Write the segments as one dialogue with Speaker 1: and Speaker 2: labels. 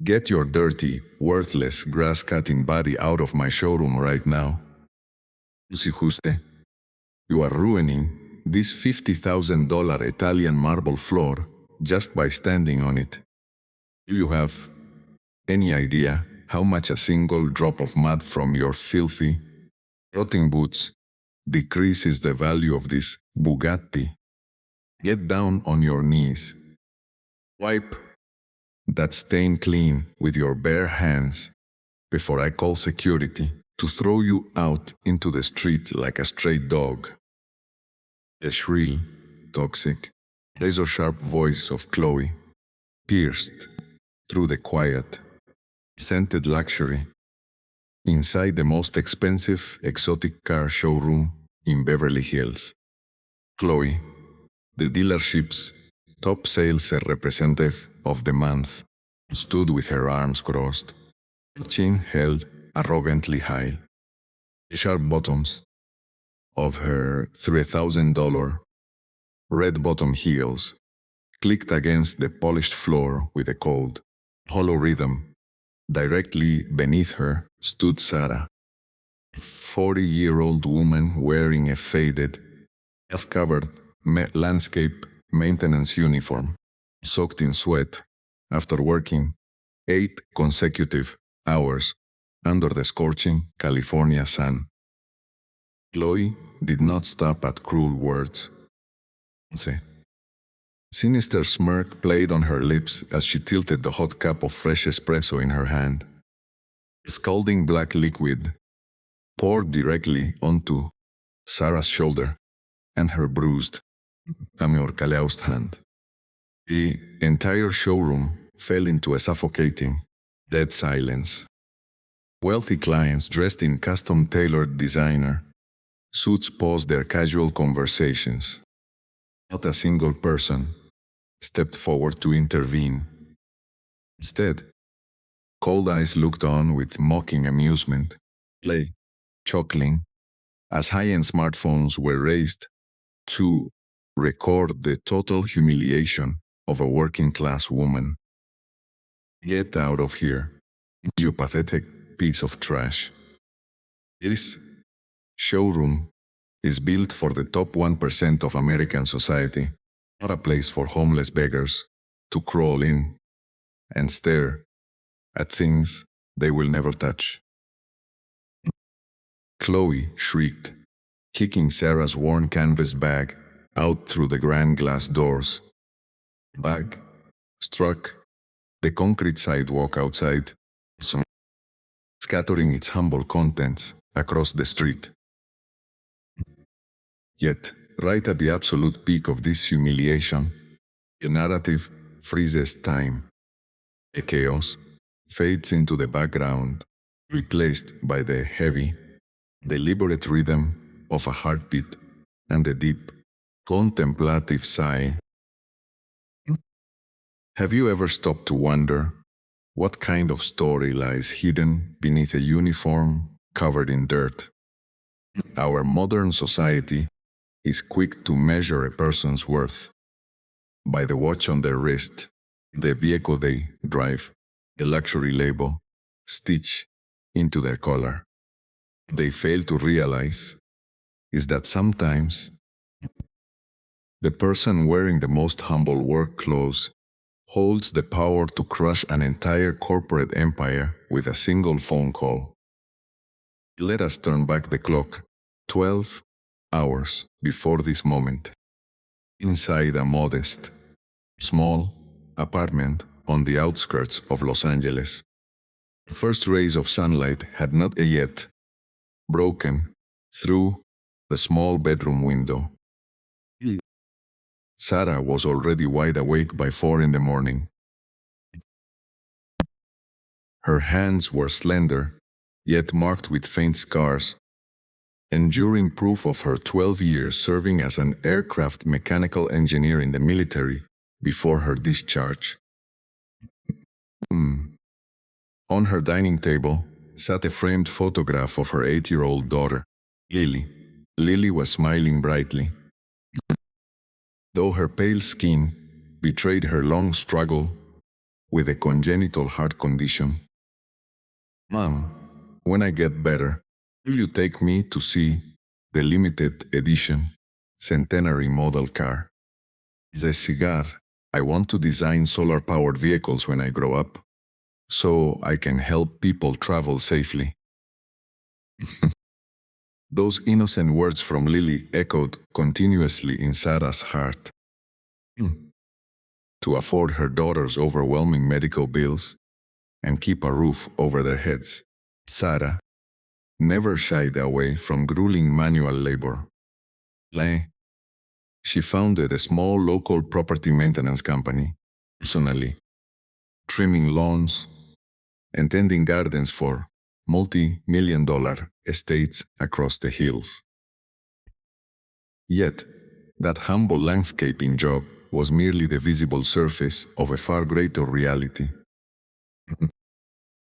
Speaker 1: Get your dirty, worthless, grass-cutting body out of my showroom right now. Si juste, you are ruining this $50,000 Italian marble floor just by standing on it. Do you have any idea how much a single drop of mud from your filthy, rotting boots decreases the value of this Bugatti? Get down on your knees. Wipe that stain clean with your bare hands before I call security to throw you out into the street like a stray dog. The shrill, toxic, razor-sharp voice of Chloe pierced through the quiet, scented luxury inside the most expensive exotic car showroom in Beverly Hills. Chloe, the dealership's top sales representative of the month, stood with her arms crossed, chin held arrogantly high. The sharp bottoms of her $3,000 red-bottom heels clicked against the polished floor with a cold, hollow rhythm. Directly beneath her stood Sarah, a 40-year-old woman wearing a faded, dust-covered landscape maintenance uniform, soaked in sweat after working 8 consecutive hours under the scorching California sun. Chloe did not stop at cruel words. Sinister smirk played on her lips as she tilted the hot cup of fresh espresso in her hand. Scalding black liquid poured directly onto Sarah's shoulder and her bruised, calloused hand. The entire showroom fell into a suffocating, dead silence. Wealthy clients dressed in custom-tailored designer suits paused their casual conversations. Not a single person stepped forward to intervene. Instead, cold eyes looked on with mocking amusement, chuckling, as high-end smartphones were raised to record the total humiliation of a working-class woman. Get out of here, you pathetic piece of trash. This showroom is built for the top 1% of American society, not a place for homeless beggars to crawl in and stare at things they will never touch. Chloe shrieked, kicking Sarah's worn canvas bag out through the grand glass doors. The bag struck the concrete sidewalk outside, scattering its humble contents across the street. Yet, right at the absolute peak of this humiliation, the narrative freezes time. The chaos fades into the background, replaced by the heavy, deliberate rhythm of a heartbeat and the deep, contemplative sigh. Have you ever stopped to wonder what kind of story lies hidden beneath a uniform covered in dirt? Our modern society is quick to measure a person's worth by the watch on their wrist, the vehicle they drive, the luxury label stitched into their collar. What they fail to realize is that sometimes the person wearing the most humble work clothes holds the power to crush an entire corporate empire with a single phone call. Let us turn back the clock 12 hours before this moment. Inside a modest, small apartment on the outskirts of Los Angeles, the first rays of sunlight had not yet broken through the small bedroom window. Sarah was already wide awake by 4 in the morning. Her hands were slender, yet marked with faint scars, enduring proof of her 12 years serving as an aircraft mechanical engineer in the military before her discharge. On her dining table sat a framed photograph of her 8-year-old daughter, Lily. Lily was smiling brightly, though her pale skin betrayed her long struggle with a congenital heart condition. Mom, when I get better, will you take me to see the limited edition centenary model car? It's a cigar. I want to design solar-powered vehicles when I grow up, so I can help people travel safely. Those innocent words from Lily echoed continuously in Sarah's heart. To afford her daughter's overwhelming medical bills and keep a roof over their heads, Sarah never shied away from grueling manual labor. She founded a small local property maintenance company, personally, trimming lawns and tending gardens for multi-million-dollar estates across the hills. Yet, that humble landscaping job was merely the visible surface of a far greater reality.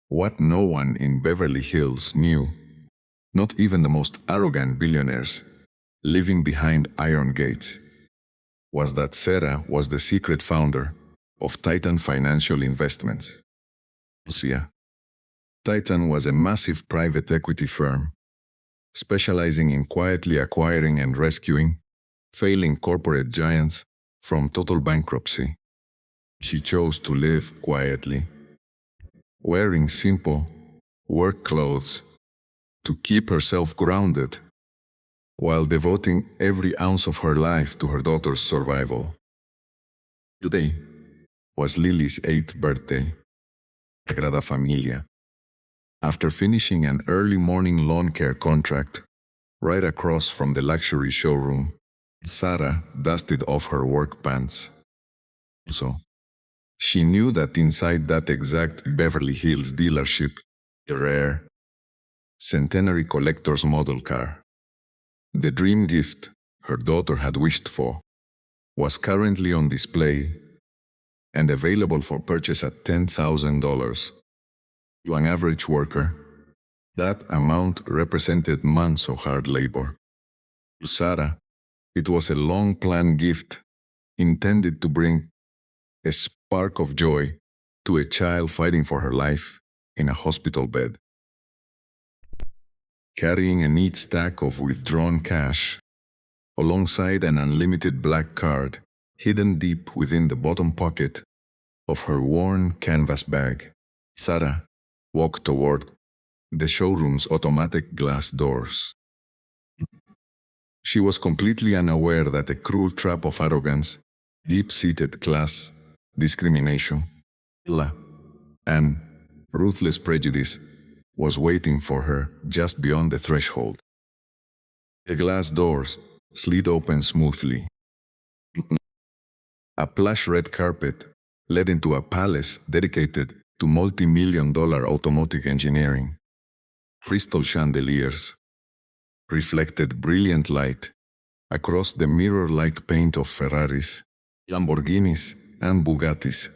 Speaker 1: What no one in Beverly Hills knew, not even the most arrogant billionaires living behind iron gates, was that Sarah was the secret founder of Titan Financial Investments. Titan was a massive private equity firm specializing in quietly acquiring and rescuing failing corporate giants from total bankruptcy. She chose to live quietly, wearing simple work clothes to keep herself grounded while devoting every ounce of her life to her daughter's survival. Today was Lily's 8th birthday. Sagrada Familia. After finishing an early morning lawn care contract right across from the luxury showroom, Sarah dusted off her work pants. So, she knew that inside that exact Beverly Hills dealership, a rare, centenary collector's model car, the dream gift her daughter had wished for, was currently on display and available for purchase at $10,000. To an average worker, that amount represented months of hard labor. To Sarah, it was a long-planned gift intended to bring a spark of joy to a child fighting for her life in a hospital bed. Carrying a neat stack of withdrawn cash, alongside an unlimited black card hidden deep within the bottom pocket of her worn canvas bag, Sarah walked toward the showroom's automatic glass doors. She was completely unaware that a cruel trap of arrogance, deep-seated class discrimination, and ruthless prejudice was waiting for her just beyond the threshold. The glass doors slid open smoothly. A plush red carpet led into a palace dedicated to multi-million-dollar automotive engineering. Crystal chandeliers reflected brilliant light across the mirror-like paint of Ferraris, Lamborghinis, and Bugattis.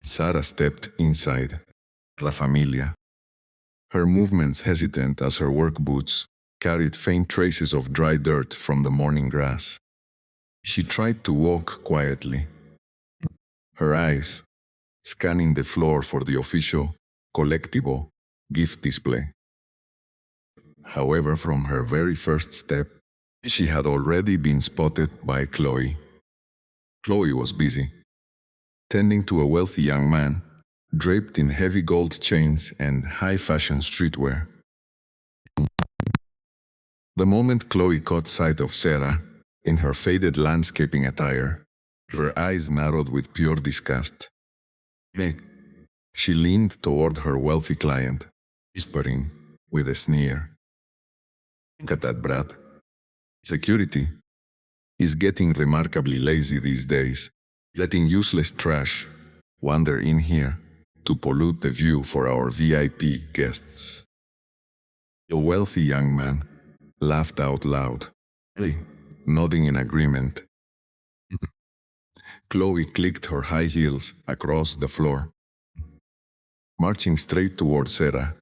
Speaker 1: Sarah stepped inside La Familia, her movements hesitant as her work boots carried faint traces of dry dirt from the morning grass. She tried to walk quietly, her eyes scanning the floor for the official collectible gift display. However, from her very first step, she had already been spotted by Chloe. Chloe was busy, tending to a wealthy young man, draped in heavy gold chains and high-fashion streetwear. The moment Chloe caught sight of Sarah, in her faded landscaping attire, her eyes narrowed with pure disgust. She leaned toward her wealthy client, whispering with a sneer, "Look at that brat. Security is getting remarkably lazy these days, letting useless trash wander in here to pollute the view for our VIP guests." The wealthy young man laughed out loud, nodding in agreement. Chloe clicked her high heels across the floor, marching straight toward Sarah,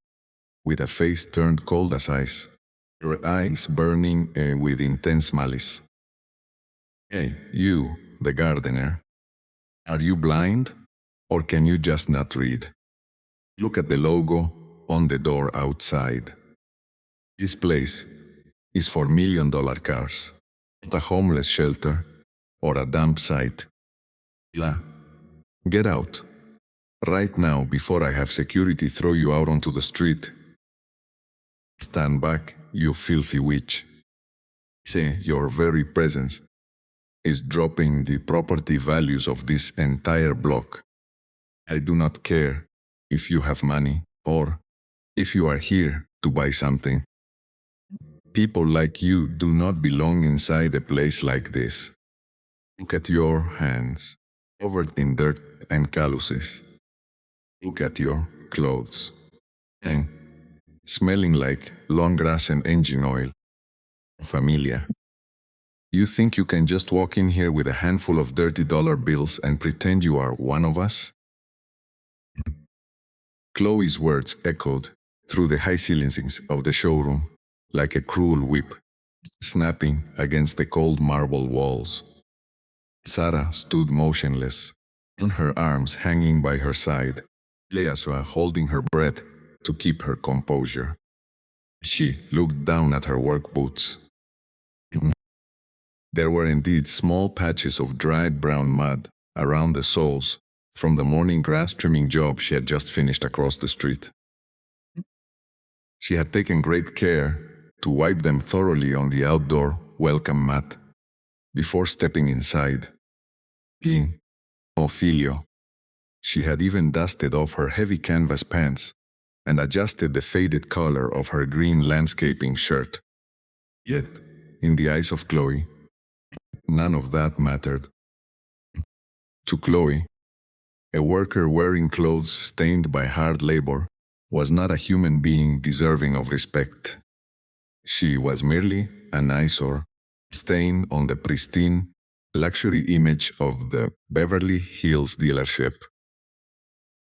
Speaker 1: with a face turned cold as ice, her eyes burning with intense malice. "Hey, you, the gardener. Are you blind? Or can you just not read? Look at the logo on the door outside. This place is for $1 million cars, not a homeless shelter or a dump site. La, get out. Right now before I have security throw you out onto the street. Stand back, you filthy witch. Say your very presence is dropping the property values of this entire block. I do not care if you have money or if you are here to buy something. People like you do not belong inside a place like this. Look at your hands, covered in dirt and calluses. Look at your clothes, and smelling like long grass and engine oil. Familia. You think you can just walk in here with a handful of dirty dollar bills and pretend you are one of us? Chloe's words echoed through the high ceilings of the showroom like a cruel whip, snapping against the cold marble walls. Sarah stood motionless, her arms hanging by her side, Leasua holding her breath to keep her composure. She looked down at her work boots. There were indeed small patches of dried brown mud around the soles from the morning grass trimming job she had just finished across the street. She had taken great care to wipe them thoroughly on the outdoor welcome mat before stepping inside. Being Ophelio, she had even dusted off her heavy canvas pants and adjusted the faded collar of her green landscaping shirt. Yet, in the eyes of Chloe, none of that mattered. To Chloe, a worker wearing clothes stained by hard labor was not a human being deserving of respect. She was merely an eyesore, stain on the pristine, luxury image of the Beverly Hills dealership.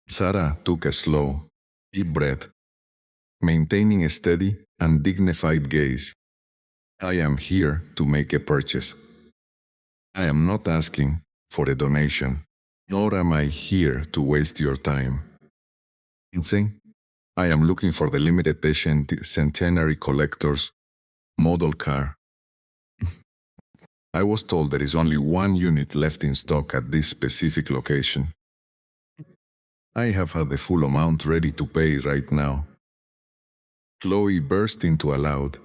Speaker 1: Sarah took a slow, deep breath, maintaining a steady and dignified gaze. I am here to make a purchase. I am not asking for a donation, nor am I here to waste your time. Insane? I am looking for the limited edition centenary collector's model car. I was told there is only one unit left in stock at this specific location. I have had the full amount ready to pay right now. Chloe burst into a loud,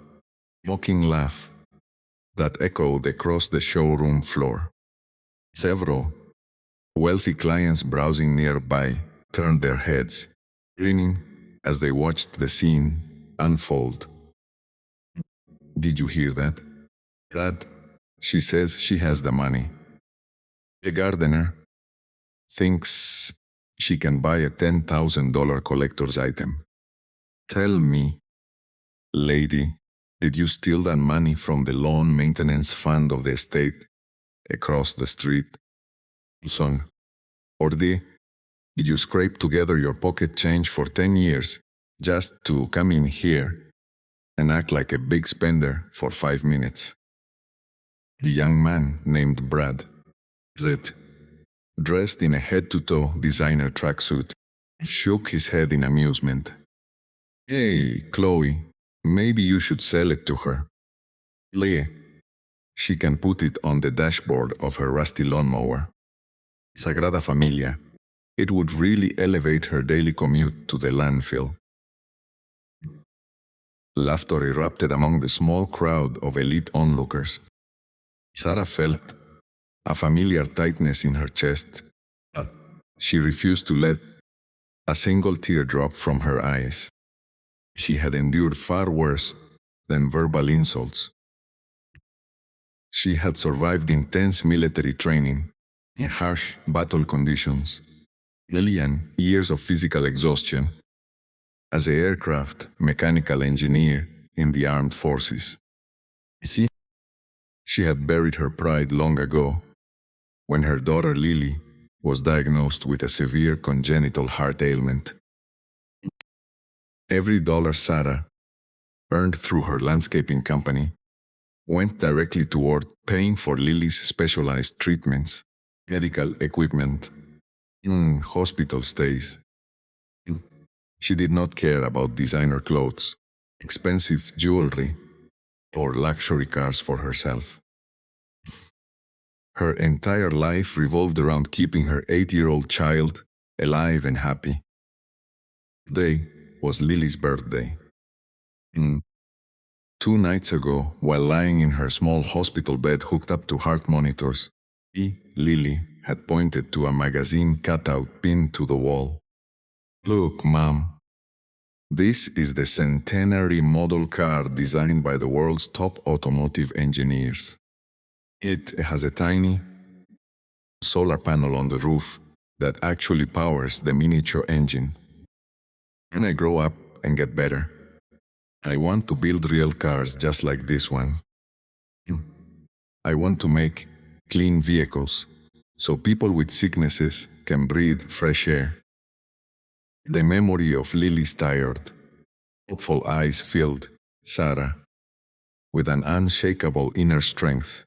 Speaker 1: mocking laugh that echoed across the showroom floor. Several wealthy clients browsing nearby turned their heads, grinning as they watched the scene unfold. Did you hear that? Dad, she says she has the money. The gardener thinks she can buy a $10,000 collector's item. Tell me, lady, did you steal that money from the lawn maintenance fund of the estate across the street? Son, or did you scrape together your pocket change for 10 years just to come in here and act like a big spender for 5 minutes? The young man named Brad, Zet, dressed in a head-to-toe designer tracksuit, shook his head in amusement. Hey, Chloe, maybe you should sell it to her. Leah, she can put it on the dashboard of her rusty lawnmower. Sagrada Familia, it would really elevate her daily commute to the landfill. Laughter erupted among the small crowd of elite onlookers. Sarah felt a familiar tightness in her chest, but she refused to let a single tear drop from her eyes. She had endured far worse than verbal insults. She had survived intense military training in harsh battle conditions, and years of physical exhaustion as an aircraft mechanical engineer in the armed forces. See, she had buried her pride long ago when her daughter Lily was diagnosed with a severe congenital heart ailment. Every dollar Sarah earned through her landscaping company went directly toward paying for Lily's specialized treatments, medical equipment, Hospital stays. She did not care about designer clothes, expensive jewelry, or luxury cars for herself. Her entire life revolved around keeping her 8-year-old child alive and happy. Today was Lily's birthday. 2 nights ago, while lying in her small hospital bed hooked up to heart monitors, Lily, had pointed to a magazine cutout pinned to the wall. "Look, Mom. This is the centenary model car designed by the world's top automotive engineers. It has a tiny solar panel on the roof that actually powers the miniature engine. When I grow up and get better, I want to build real cars just like this one. I want to make clean vehicles so people with sicknesses can breathe fresh air." The memory of Lily's tired, hopeful eyes filled Sarah with an unshakable inner strength.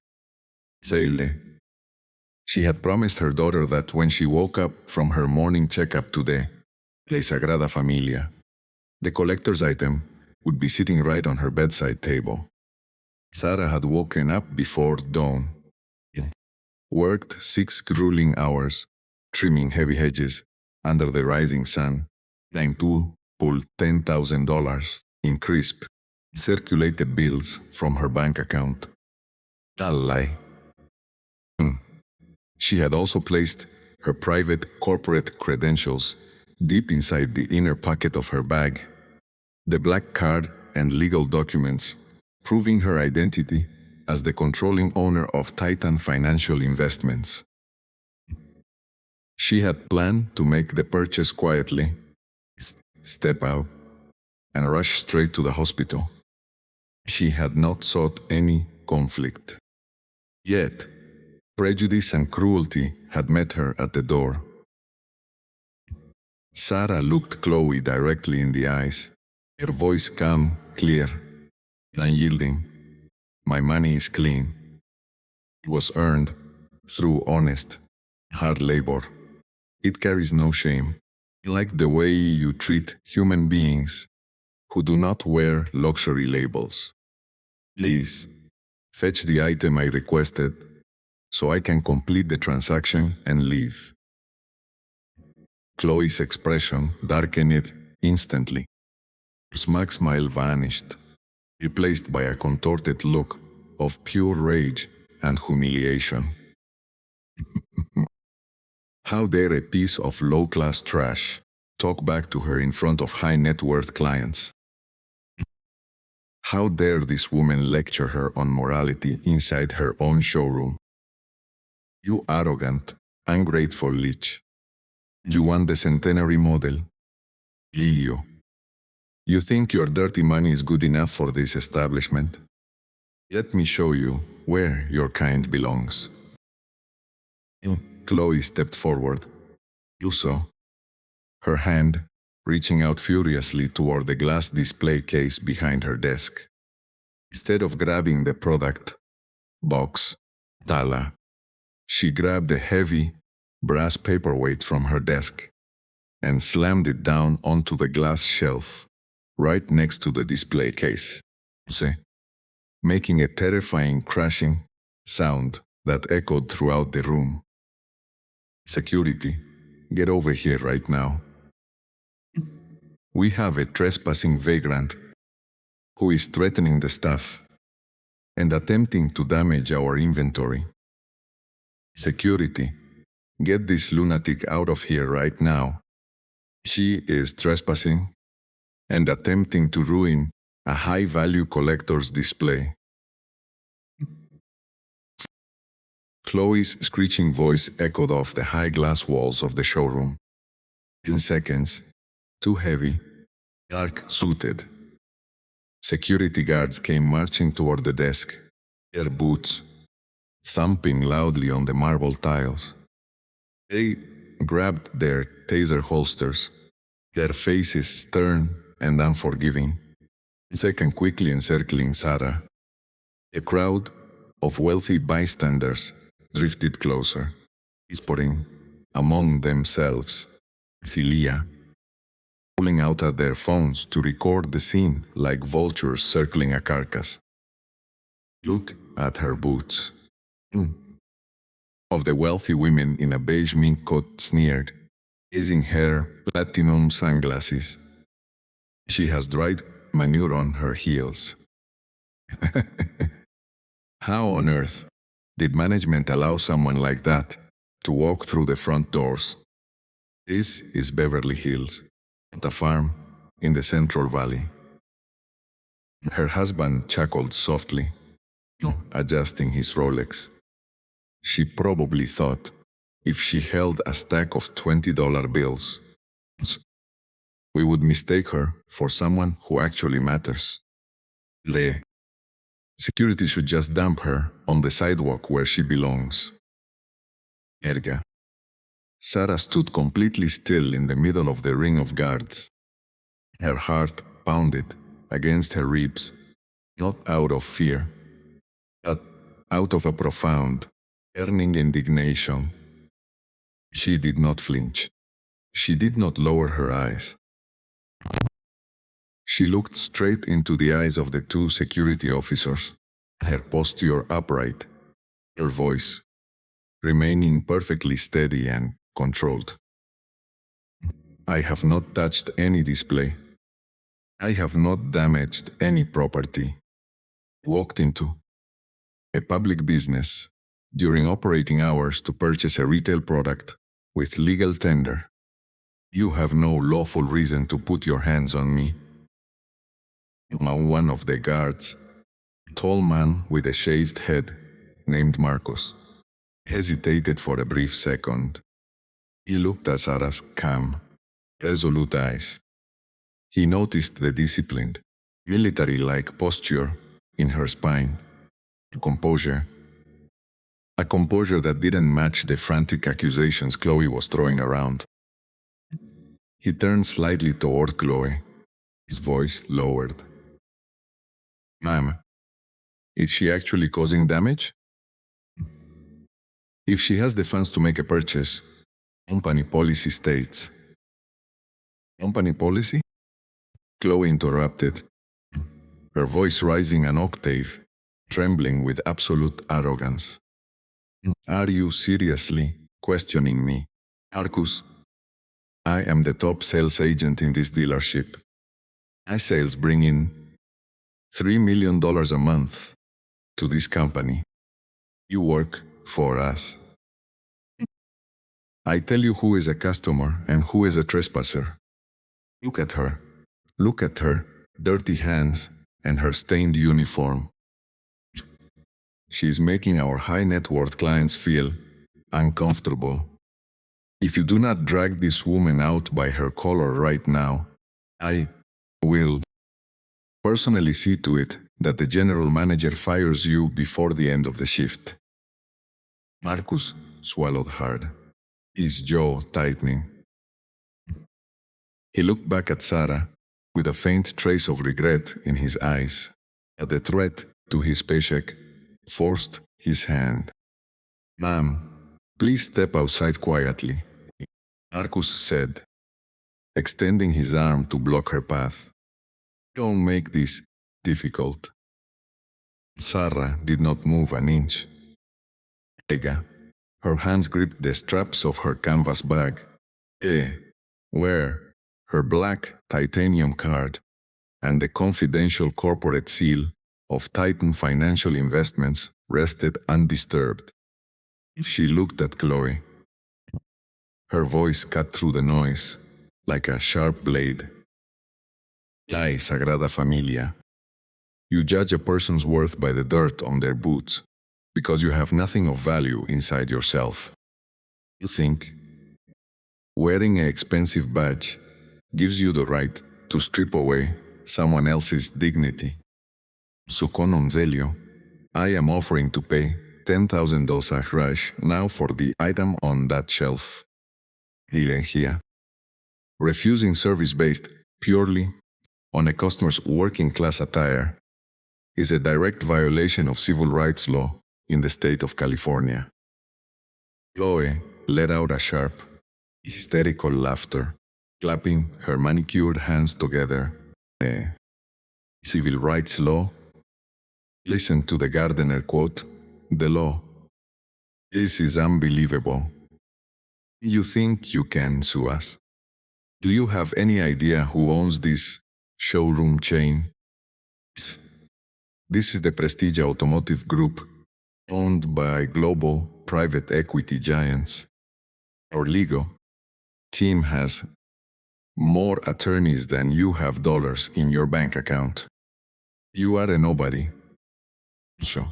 Speaker 1: She had promised her daughter that when she woke up from her morning checkup today, La Sagrada Familia, the collector's item, would be sitting right on her bedside table. Sarah had woken up before dawn, worked 6 grueling hours, trimming heavy hedges under the rising sun, and pulled $10,000 in crisp, circulated bills from her bank account. A lie. She had also placed her private corporate credentials deep inside the inner pocket of her bag, the black card and legal documents proving her identity as the controlling owner of Titan Financial Investments. She had planned to make the purchase quietly, step out, and rush straight to the hospital. She had not sought any conflict. Yet, prejudice and cruelty had met her at the door. Sarah looked Chloe directly in the eyes, her voice calm, clear, unyielding. "My money is clean. It was earned through honest, hard labor. It carries no shame. I like the way you treat human beings who do not wear luxury labels. Please, fetch the item I requested so I can complete the transaction and leave." Chloe's expression darkened instantly. Her smug smile vanished, replaced by a contorted look of pure rage and humiliation. How dare a piece of low-class trash talk back to her in front of high-net-worth clients? How dare this woman lecture her on morality inside her own showroom? "You arrogant, ungrateful leech. You want the centenary model? Leo. You think your dirty money is good enough for this establishment? Let me show you where your kind belongs." Chloe stepped forward. You saw her hand reaching out furiously toward the glass display case behind her desk. Instead of grabbing the product box, Tala, she grabbed a heavy brass paperweight from her desk and slammed it down onto the glass shelf right next to the display case, making a terrifying crashing sound that echoed throughout the room. "Security, get over here right now. We have a trespassing vagrant who is threatening the staff and attempting to damage our inventory. Security, get this lunatic out of here right now. She is trespassing and attempting to ruin a high-value collector's display." Chloe's screeching voice echoed off the high glass walls of the showroom. In seconds, 2 heavy, dark-suited security guards came marching toward the desk, their boots thumping loudly on the marble tiles. They grabbed their taser holsters, their faces stern and unforgiving, second quickly encircling Sarah. A crowd of wealthy bystanders drifted closer, whispering, among themselves. Celia, pulling out at their phones to record the scene like vultures circling a carcass. Look at her boots. Of the wealthy women in a beige mink coat sneered, gazing hair, platinum sunglasses. She has dried manure on her heels. How on earth did management allow someone like that to walk through the front doors? This is Beverly Hills, at a farm in the Central Valley. Her husband chuckled softly, adjusting his Rolex. She probably thought if she held a stack of $20 bills, we would mistake her for someone who actually matters. The security should just dump her on the sidewalk where she belongs. Erga. Sarah stood completely still in the middle of the ring of guards. Her heart pounded against her ribs, not out of fear, but out of a profound, burning indignation. She did not flinch. She did not lower her eyes. She looked straight into the eyes of the two security officers, her posture upright, her voice remaining perfectly steady and controlled. I have not touched any display. I have not damaged any property. Walked into a public business during operating hours to purchase a retail product with legal tender. You have no lawful reason to put your hands on me. One of the guards, a tall man with a shaved head, named Marcos, hesitated for a brief second. He looked at Sarah's calm, resolute eyes. He noticed the disciplined, military-like posture in her spine, composure. A composure that didn't match the frantic accusations Chloe was throwing around. He turned slightly toward Chloe, his voice lowered. Ma'am, is she actually causing damage? If she has the funds to make a purchase, company policy states. Company policy? Chloe interrupted, her voice rising an octave, trembling with absolute arrogance. Are you seriously questioning me, Marcus? I am the top sales agent in this dealership. My sales bring in $3 million a month to this company. You work for us. I tell you who is a customer and who is a trespasser. Look at her. Look at her dirty hands and her stained uniform. She is making our high net worth clients feel uncomfortable. If you do not drag this woman out by her collar right now, I will personally see to it that the general manager fires you before the end of the shift. Marcus swallowed hard, his jaw tightening. He looked back at Sarah with a faint trace of regret in his eyes. At the threat to his paycheck, forced his hand. Ma'am, please step outside quietly, Marcus said, extending his arm to block her path. Don't make this difficult. Sarah did not move an inch. Ega, her hands gripped the straps of her canvas bag, where her black titanium card and the confidential corporate seal of Titan Financial Investments rested undisturbed. She looked at Chloe. Her voice cut through the noise like a sharp blade. Ay, Sagrada Familia. You judge a person's worth by the dirt on their boots because you have nothing of value inside yourself. You think wearing an expensive badge gives you the right to strip away someone else's dignity. Sukonon Zelio, I am offering to pay $10,000 rush now for the item on that shelf. Dirigia. Refusing service based purely on a customer's working class attire is a direct violation of civil rights law in the state of California. Chloe let out a sharp, hysterical laughter, clapping her manicured hands together. Civil rights law? Listen to the gardener quote. The law. This is unbelievable. You think you can sue us? Do you have any idea who owns this showroom chain? This is the Prestige Automotive Group, owned by global private equity giants. Our legal team has more attorneys than you have dollars in your bank account. You are a nobody. So,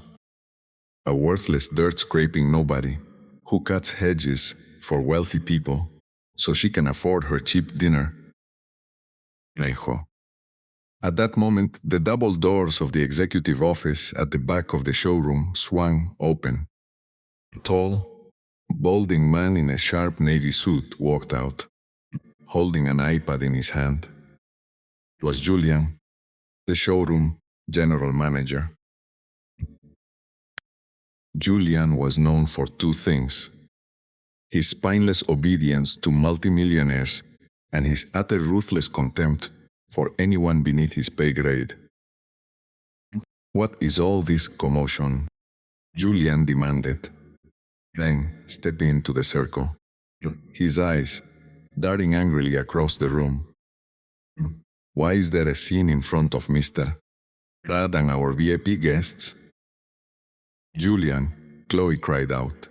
Speaker 1: a worthless dirt-scraping nobody who cuts hedges for wealthy people so she can afford her cheap dinner. Hijo. At that moment, the double doors of the executive office at the back of the showroom swung open. A tall, balding man in a sharp navy suit walked out, holding an iPad in his hand. It was Julian, the showroom general manager. Julian was known for two things: his spineless obedience to multimillionaires and his utter ruthless contempt for anyone beneath his pay grade. What is all this commotion? Julian demanded, then stepping into the circle, his eyes darting angrily across the room. Why is there a scene in front of Mr. Rad and our VIP guests? Julian, Chloe cried out,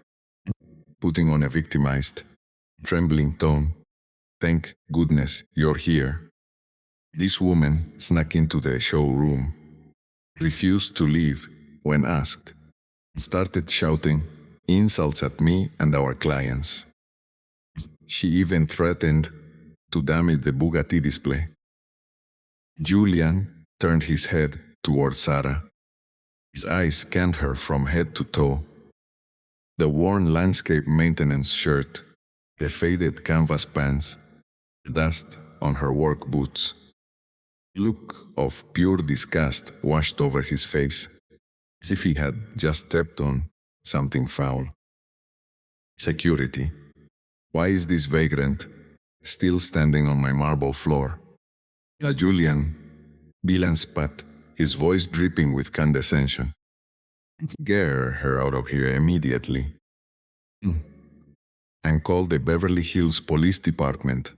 Speaker 1: putting on a victimized, trembling tone. Thank goodness you're here. This woman snuck into the showroom, refused to leave when asked, started shouting insults at me and our clients. She even threatened to damage the Bugatti display. Julian turned his head towards Sarah. His eyes scanned her from head to toe. The worn landscape maintenance shirt, the faded canvas pants, dust on her work boots. A look of pure disgust washed over his face, as if he had just stepped on something foul. Security. Why is this vagrant still standing on my marble floor? Julian, Bilan spat, his voice dripping with condescension. Get her out of here immediately. And call the Beverly Hills Police Department.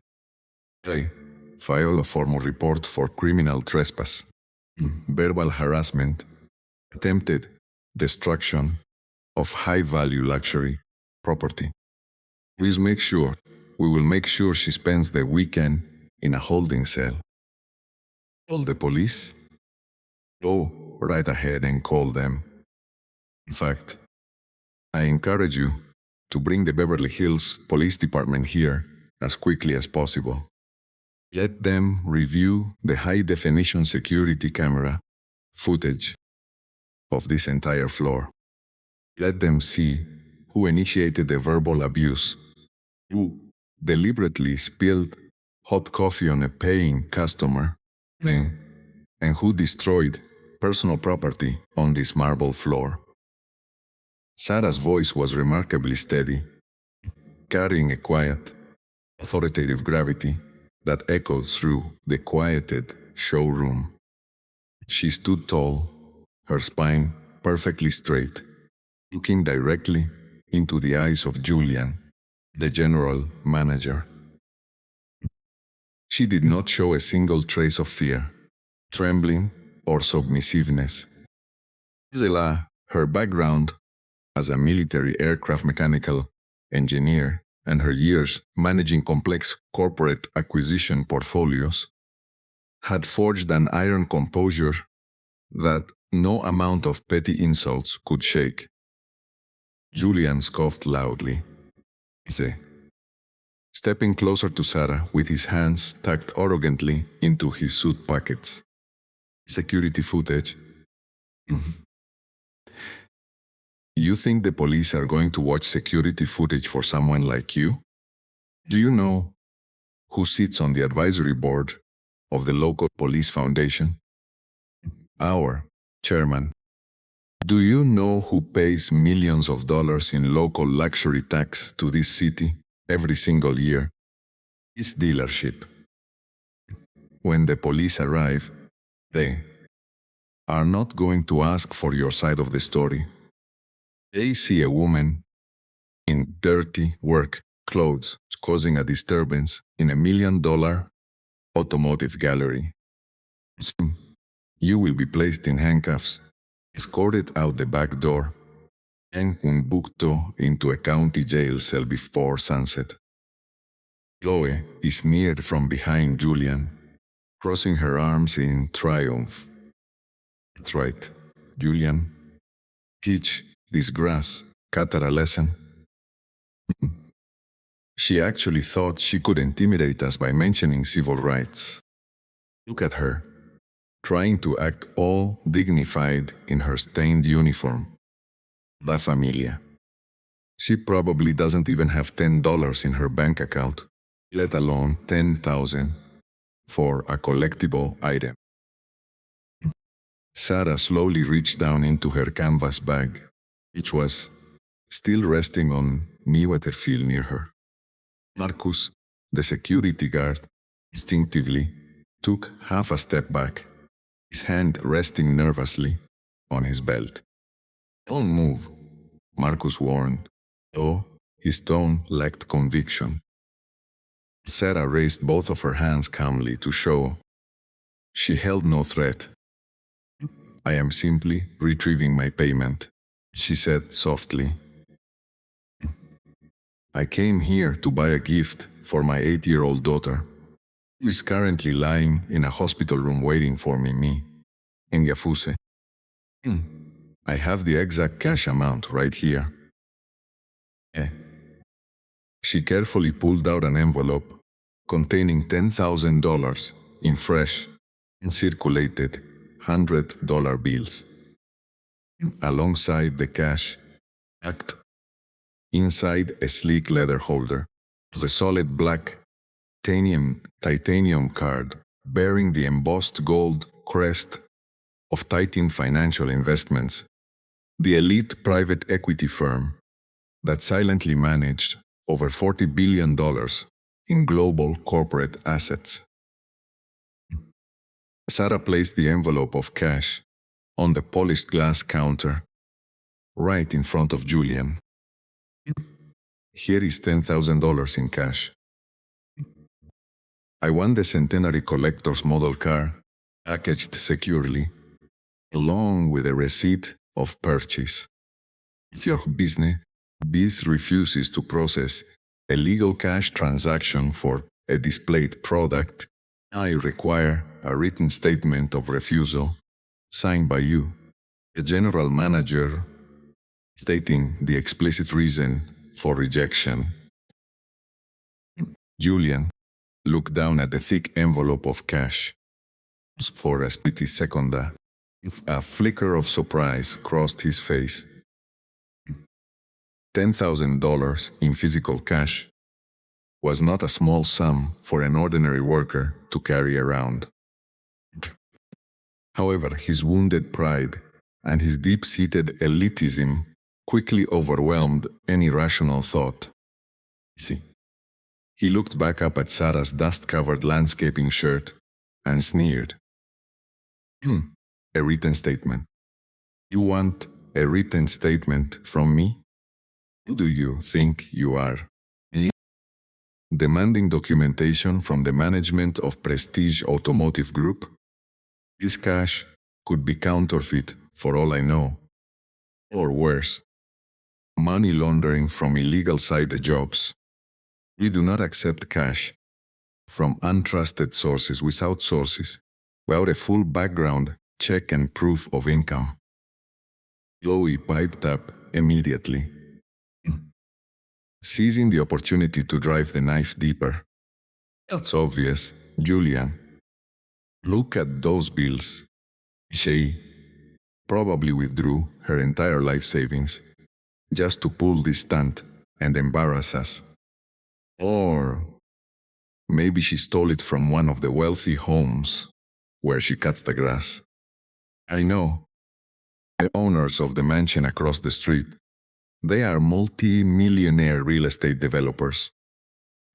Speaker 1: File a formal report for criminal trespass, verbal harassment, attempted destruction of high-value luxury property. We will make sure she spends the weekend in a holding cell. Call the police? Go right ahead and call them. In fact, I encourage you to bring the Beverly Hills Police Department here as quickly as possible. Let them review the high-definition security camera footage of this entire floor. Let them see who initiated the verbal abuse, who deliberately spilled hot coffee on a paying customer, and who destroyed personal property on this marble floor. Sarah's voice was remarkably steady, carrying a quiet, authoritative gravity that echoed through the quieted showroom. She stood tall, her spine perfectly straight, looking directly into the eyes of Julian, the general manager. She did not show a single trace of fear, trembling, or submissiveness. Her background as a military aircraft mechanical engineer and her years managing complex corporate acquisition portfolios had forged an iron composure that no amount of petty insults could shake. Julian scoffed loudly, stepping closer to Sarah with his hands tucked arrogantly into his suit pockets. Security footage. You think the police are going to watch security footage for someone like you? Do you know who sits on the advisory board of the local police foundation? Our chairman. Do you know who pays millions of dollars in local luxury tax to this city every single year? This dealership. When the police arrive, they are not going to ask for your side of the story. They see a woman in dirty work clothes causing a disturbance in $1 million automotive gallery. Soon, you will be placed in handcuffs, escorted out the back door, and booked into a county jail cell before sunset. Chloe is near from behind Julian, crossing her arms in triumph. That's right, Julian. Teach this grass cat a lesson. She actually thought she could intimidate us by mentioning civil rights. Look at her, trying to act all dignified in her stained uniform. La Familia. She probably doesn't even have $10 in her bank account, let alone 10,000 for a collectible item. Sarah slowly reached down into her canvas bag, which was still resting on Niwaterfield near her. Marcus, the security guard, instinctively took half a step back, his hand resting nervously on his belt. Don't move, Marcus warned, though his tone lacked conviction. Sarah raised both of her hands calmly to show she held no threat. I am simply retrieving my payment, she said softly. I came here to buy a gift for my 8-year-old daughter, who is currently lying in a hospital room waiting for me in Yafuse. I have the exact cash amount right here. She carefully pulled out an envelope containing $10,000 in fresh and circulated $100 bills. Alongside the cash, packed inside a sleek leather holder, was a solid black titanium card bearing the embossed gold crest of Titan Financial Investments, the elite private equity firm that silently managed over $40 billion in global corporate assets. Sarah placed the envelope of cash on the polished glass counter, right in front of Julian. Here is $10,000 in cash. I want the Centenary Collector's model car, packaged securely, along with a receipt of purchase. If your business refuses to process a legal cash transaction for a displayed product, I require a written statement of refusal, signed by you, the general manager, stating the explicit reason for rejection. Julian looked down at the thick envelope of cash. For a split second, a flicker of surprise crossed his face. $10,000 in physical cash was not a small sum for an ordinary worker to carry around. However, his wounded pride and his deep-seated elitism quickly overwhelmed any rational thought. See, he looked back up at Sarah's dust-covered landscaping shirt and sneered. A written statement. You want a written statement from me? Who do you think you are? Me? Demanding documentation from the management of Prestige Automotive Group? This cash could be counterfeit for all I know. Or worse, money laundering from illegal side jobs. We do not accept cash from untrusted sources without a full background check and proof of income. Chloe piped up immediately, seizing the opportunity to drive the knife deeper. It's obvious, Julian. Look at those bills. She probably withdrew her entire life savings just to pull this stunt and embarrass us. Or maybe she stole it from one of the wealthy homes where she cuts the grass. I know the owners of the mansion across the street. They are multi-millionaire real estate developers.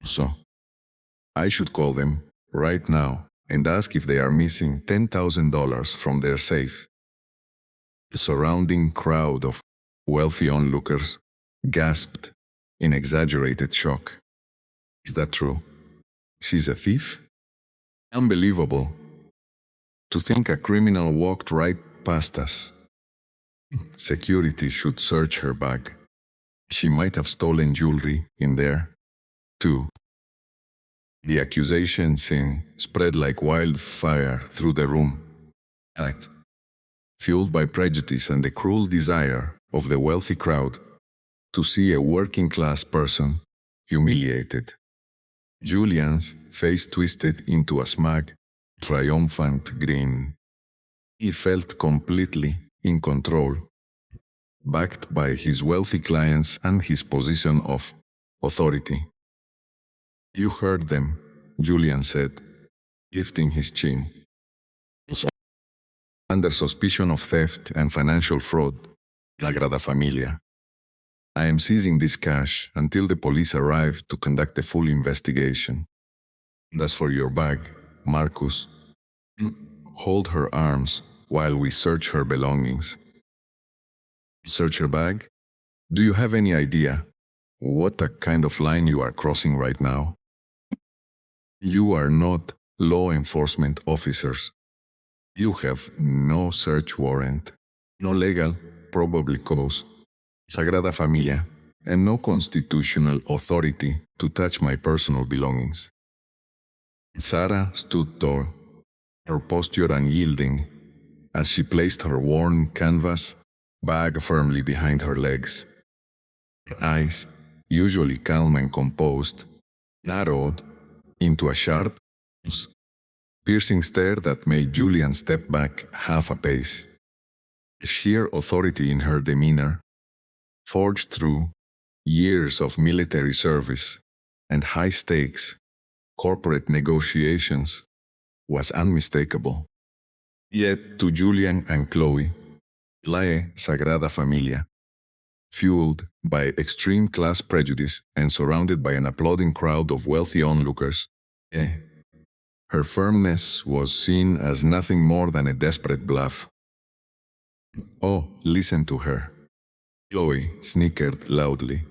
Speaker 1: So, I should call them right now and ask if they are missing $10,000 from their safe. The surrounding crowd of wealthy onlookers gasped in exaggerated shock. Is that true? She's a thief? Unbelievable. To think a criminal walked right past us. Security should search her bag. She might have stolen jewelry in there, too. The accusations spread like wildfire through the room. Right. Fueled by prejudice and the cruel desire of the wealthy crowd to see a working-class person humiliated. Julian's face twisted into a smug, triumphant grin. He felt completely in control, backed by his wealthy clients and his position of authority. You heard them, Julian said, lifting his chin. Under suspicion of theft and financial fraud, Sagrada Familia. I am seizing this cash until the police arrive to conduct a full investigation. As for your bag, Marcus, hold her arms while we search her belongings. Search her bag? Do you have any idea what a kind of line you are crossing right now? You are not law enforcement officers. You have no search warrant, no legal, probably cause, Sagrada Familia, and no constitutional authority to touch my personal belongings. Sarah stood tall, her posture unyielding, as she placed her worn canvas bag firmly behind her legs. Her eyes, usually calm and composed, narrowed into a sharp, piercing stare that made Julian step back half a pace. The sheer authority in her demeanor, forged through years of military service and high-stakes corporate negotiations, was unmistakable. Yet to Julian and Chloe, La Sagrada Familia, fueled by extreme class prejudice and surrounded by an applauding crowd of wealthy onlookers, her firmness was seen as nothing more than a desperate bluff. Oh, listen to her. Chloe snickered loudly,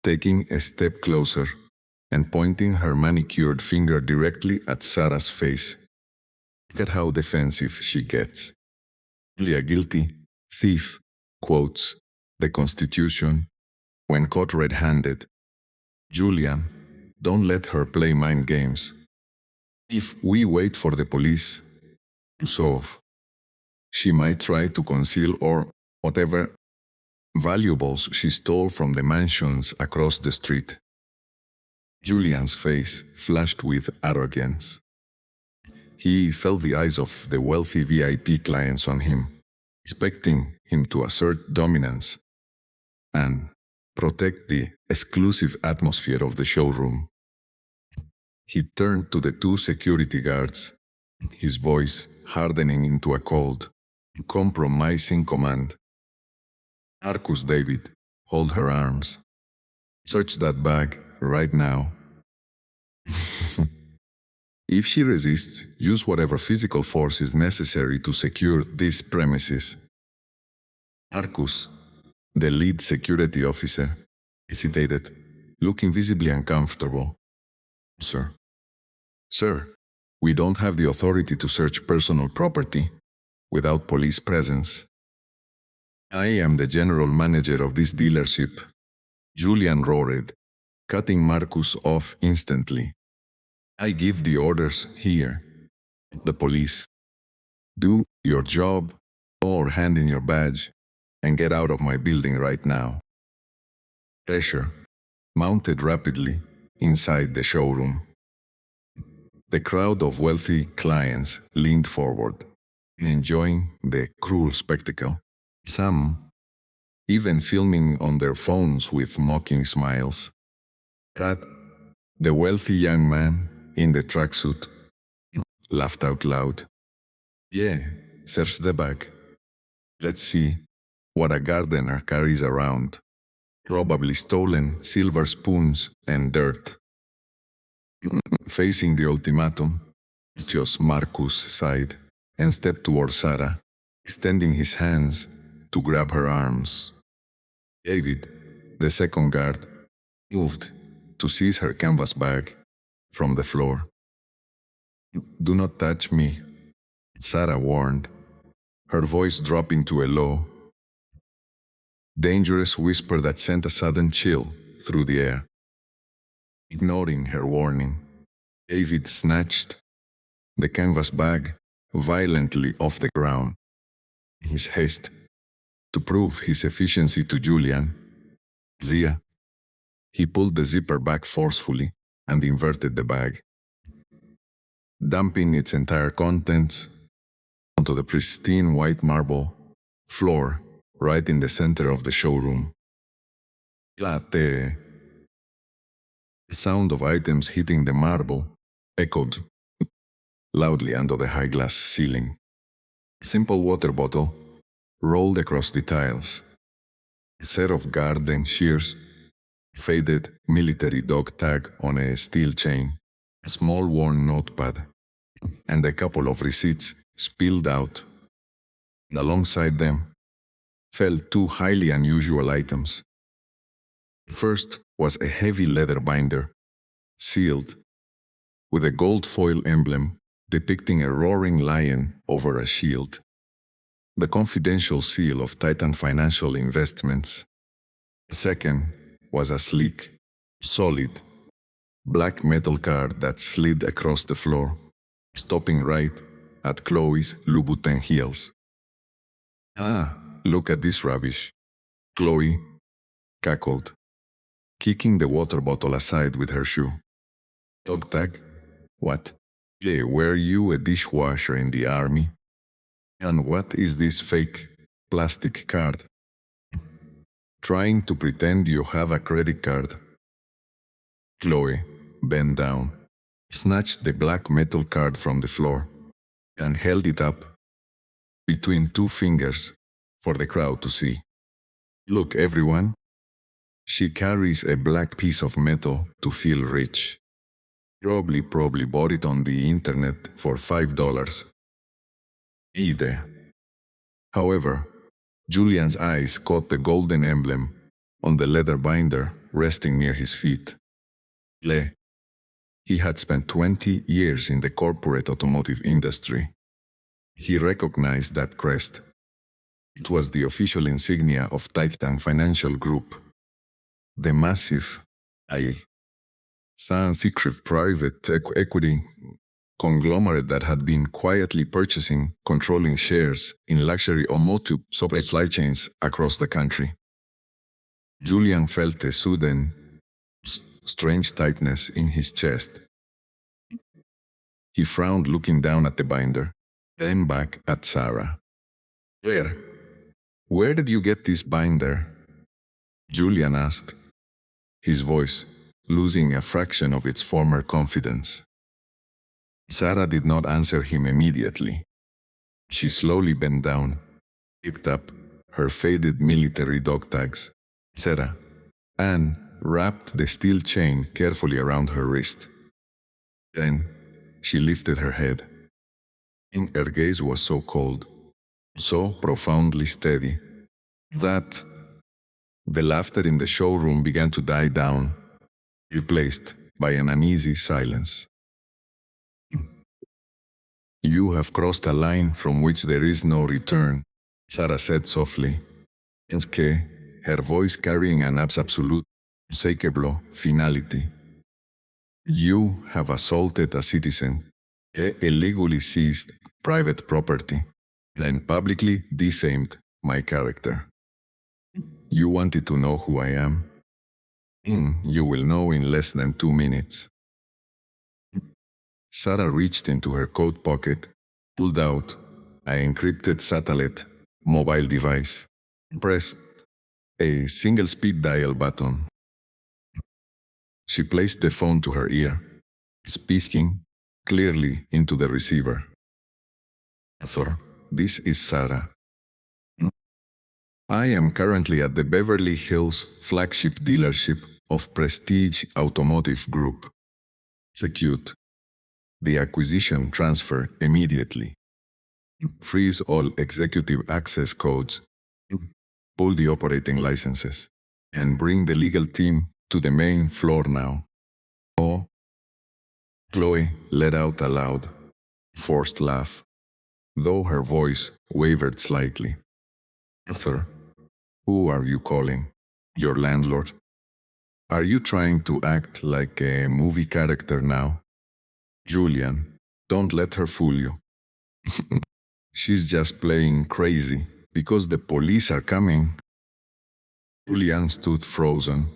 Speaker 1: taking a step closer and pointing her manicured finger directly at Sarah's face. Look at how defensive she gets. Only a guilty thief quotes the Constitution when caught red-handed. Julian, don't let her play mind games. If we wait for the police to solve, she might try to conceal or whatever valuables she stole from the mansions across the street. Julian's face flashed with arrogance. He felt the eyes of the wealthy VIP clients on him, expecting him to assert dominance and protect the exclusive atmosphere of the showroom. He turned to the two security guards, his voice hardening into a cold, compromising command. Marcus, David, hold her arms. Search that bag right now. If she resists, use whatever physical force is necessary to secure these premises. Marcus, the lead security officer, hesitated, looking visibly uncomfortable. Sir. Sir, we don't have the authority to search personal property without police presence. I am the general manager of this dealership, Julian roared, cutting Marcus off instantly. I give the orders here. The police. Do your job, or hand in your badge, and get out of my building right now. Pressure mounted rapidly inside the showroom. The crowd of wealthy clients leaned forward, enjoying the cruel spectacle. Some even filming on their phones with mocking smiles. But the wealthy young man in the tracksuit laughed out loud. Yeah, search the bag. Let's see what a gardener carries around. Probably stolen silver spoons and dirt. Facing the ultimatum, Just Marcus sighed and stepped toward Sarah, extending his hands to grab her arms. David, the second guard, moved to seize her canvas bag from the floor. Do not touch me, Sarah warned, her voice dropping to a low, dangerous whisper that sent a sudden chill through the air. Ignoring her warning, David snatched the canvas bag violently off the ground. In his haste to prove his efficiency to Julian, Zia, he pulled the zipper back forcefully and inverted the bag, dumping its entire contents onto the pristine white marble floor right in the center of the showroom. Latte. The sound of items hitting the marble echoed loudly under the high glass ceiling. A simple water bottle rolled across the tiles. A set of garden shears, faded military dog tag on a steel chain, a small worn notepad, and a couple of receipts spilled out. And alongside them fell two highly unusual items. First was a heavy leather binder, sealed, with a gold foil emblem depicting a roaring lion over a shield. The confidential seal of Titan Financial Investments. The second was a sleek, solid, black metal card that slid across the floor, stopping right at Chloe's Louboutin heels. Ah, look at this rubbish, Chloe cackled, kicking the water bottle aside with her shoe. Dog tag? What? Yeah, were you a dishwasher in the army? And what is this fake plastic card? Trying to pretend you have a credit card. Chloe bent down, snatched the black metal card from the floor, and held it up between two fingers for the crowd to see. Look, everyone. She carries a black piece of metal to feel rich. Probably bought it on the internet for $5. Either. However, Julian's eyes caught the golden emblem on the leather binder resting near his feet. He had spent 20 years in the corporate automotive industry. He recognized that crest. It was the official insignia of Titan Financial Group, the massive, secret private equity conglomerate that had been quietly purchasing, controlling shares in luxury automotive supply chains across the country. Julian felt a sudden, strange tightness in his chest. He frowned, looking down at the binder, then back at Sarah. Where did you get this binder? Julian asked, his voice losing a fraction of its former confidence. Sarah did not answer him immediately. She slowly bent down, picked up her faded military dog tags, Sarah, and wrapped the steel chain carefully around her wrist. Then she lifted her head. Her gaze was so cold, so profoundly steady, that the laughter in the showroom began to die down, replaced by an uneasy silence. You have crossed a line from which there is no return, Sarah said softly, her voice carrying an absolute, unshakable finality. You have assaulted a citizen, illegally seized private property, and publicly defamed my character. You wanted to know who I am? You will know in less than 2 minutes. Sarah reached into her coat pocket, pulled out an encrypted satellite mobile device, pressed a single speed dial button. She placed the phone to her ear, speaking clearly into the receiver. This is Sarah. I am currently at the Beverly Hills flagship dealership of Prestige Automotive Group. Execute the acquisition transfer immediately. Freeze all executive access codes. Pull the operating licenses. And bring the legal team to the main floor now. Oh. Chloe let out a loud, forced laugh, though her voice wavered slightly. Arthur, who are you calling? Your landlord? Are you trying to act like a movie character now? Julian, don't let her fool you. She's just playing crazy because the police are coming. Julian stood frozen,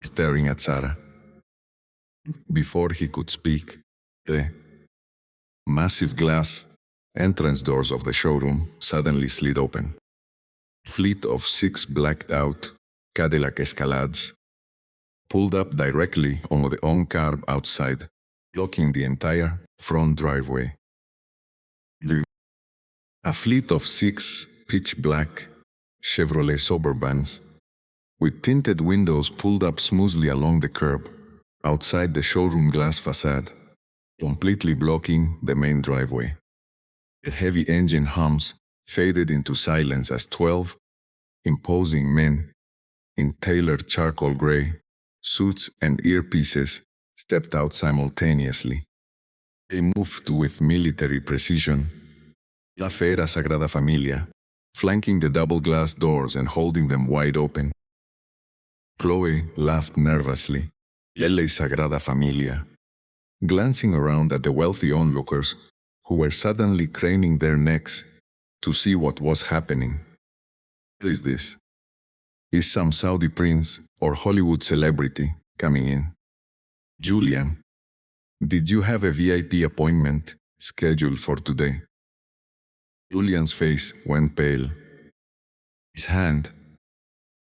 Speaker 1: staring at Sarah. Before he could speak, the massive glass entrance doors of the showroom suddenly slid open. A fleet of 6 blacked-out Cadillac Escalades pulled up directly on the on-curb outside, blocking the entire front driveway. A fleet of 6 pitch-black Chevrolet Suburbans with tinted windows pulled up smoothly along the curb outside the showroom glass facade, completely blocking the main driveway. The heavy engine hums faded into silence as 12 imposing men in tailored charcoal gray suits and earpieces stepped out simultaneously. They moved with military precision, La Fera Sagrada Familia, flanking the double glass doors and holding them wide open. Chloe laughed nervously. LA Sagrada Familia, glancing around at the wealthy onlookers who were suddenly craning their necks to see what was happening. What is this? Is some Saudi prince or Hollywood celebrity coming in? Julian, did you have a VIP appointment scheduled for today? Julian's face went pale. His hand,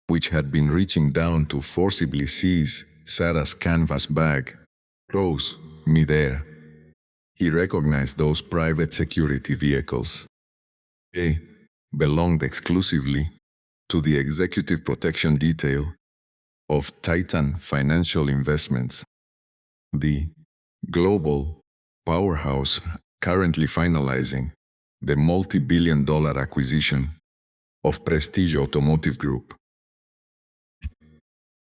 Speaker 1: which had been reaching down to forcibly seize Sarah's canvas bag, rose midair. He recognized those private security vehicles. They belonged exclusively to the executive protection detail of Titan Financial Investments, the global powerhouse currently finalizing the multi-billion-dollar acquisition of Prestige Automotive Group.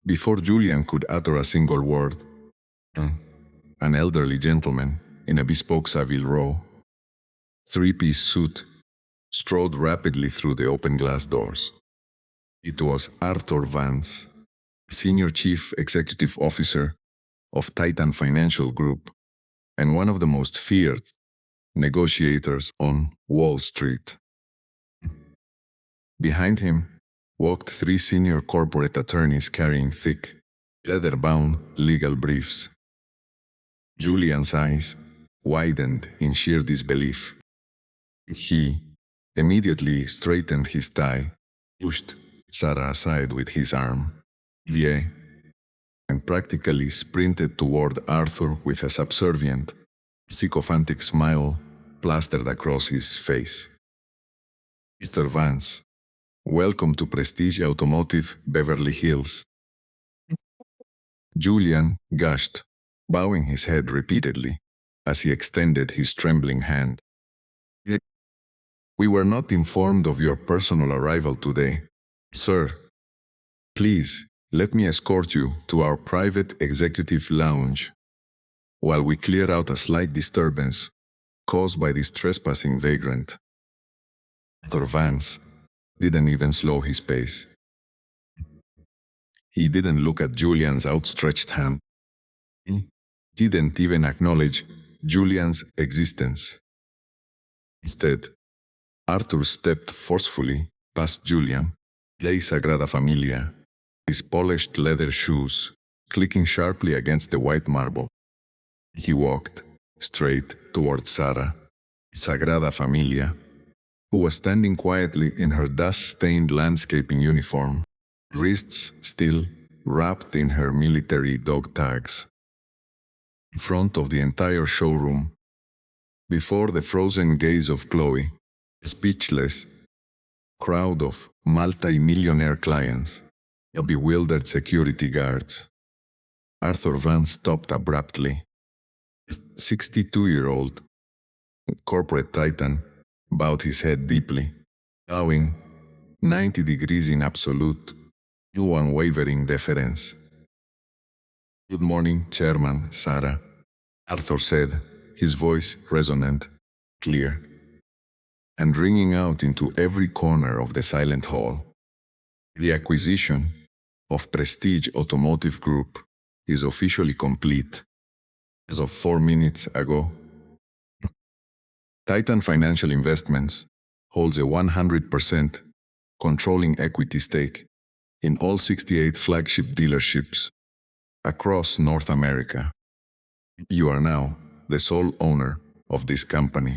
Speaker 1: Before Julian could utter a single word, an elderly gentleman in a bespoke Savile Row, three-piece suit, strode rapidly through the open glass doors. It was Arthur Vance, Senior Chief Executive Officer of Titan Financial Group and one of the most feared negotiators on Wall Street. Behind him walked 3 senior corporate attorneys carrying thick, leather-bound legal briefs. Julian's eyes widened in sheer disbelief. He immediately straightened his tie, pushed Sarah aside with his arm, and practically sprinted toward Arthur with a subservient, sycophantic smile plastered across his face. Mr. Vance, welcome to Prestige Automotive Beverly Hills. Julian gushed, bowing his head repeatedly as he extended his trembling hand. We were not informed of your personal arrival today, sir. Please, let me escort you to our private executive lounge while we clear out a slight disturbance caused by this trespassing vagrant. Arthur Vance didn't even slow his pace. He didn't look at Julian's outstretched hand. He didn't even acknowledge Julian's existence. Instead, Arthur stepped forcefully past Julian, La Sagrada Familia, his polished leather shoes clicking sharply against the white marble. He walked straight toward Sarah, Sagrada Familia, who was standing quietly in her dust-stained landscaping uniform, wrists still wrapped in her military dog tags. In front of the entire showroom, before the frozen gaze of Chloe, speechless, crowd of multi-millionaire clients, bewildered security guards. Arthur Vance stopped abruptly. A 62-year-old corporate titan bowed his head deeply, bowing 90 degrees in absolute, unwavering deference. "Good morning, Chairman, Sarah," Arthur said, his voice resonant, clear, and ringing out into every corner of the silent hall. "The acquisition of Prestige Automotive Group is officially complete. As of 4 minutes ago, Titan Financial Investments holds a 100% controlling equity stake in all 68 flagship dealerships across North America. You are now the sole owner of this company."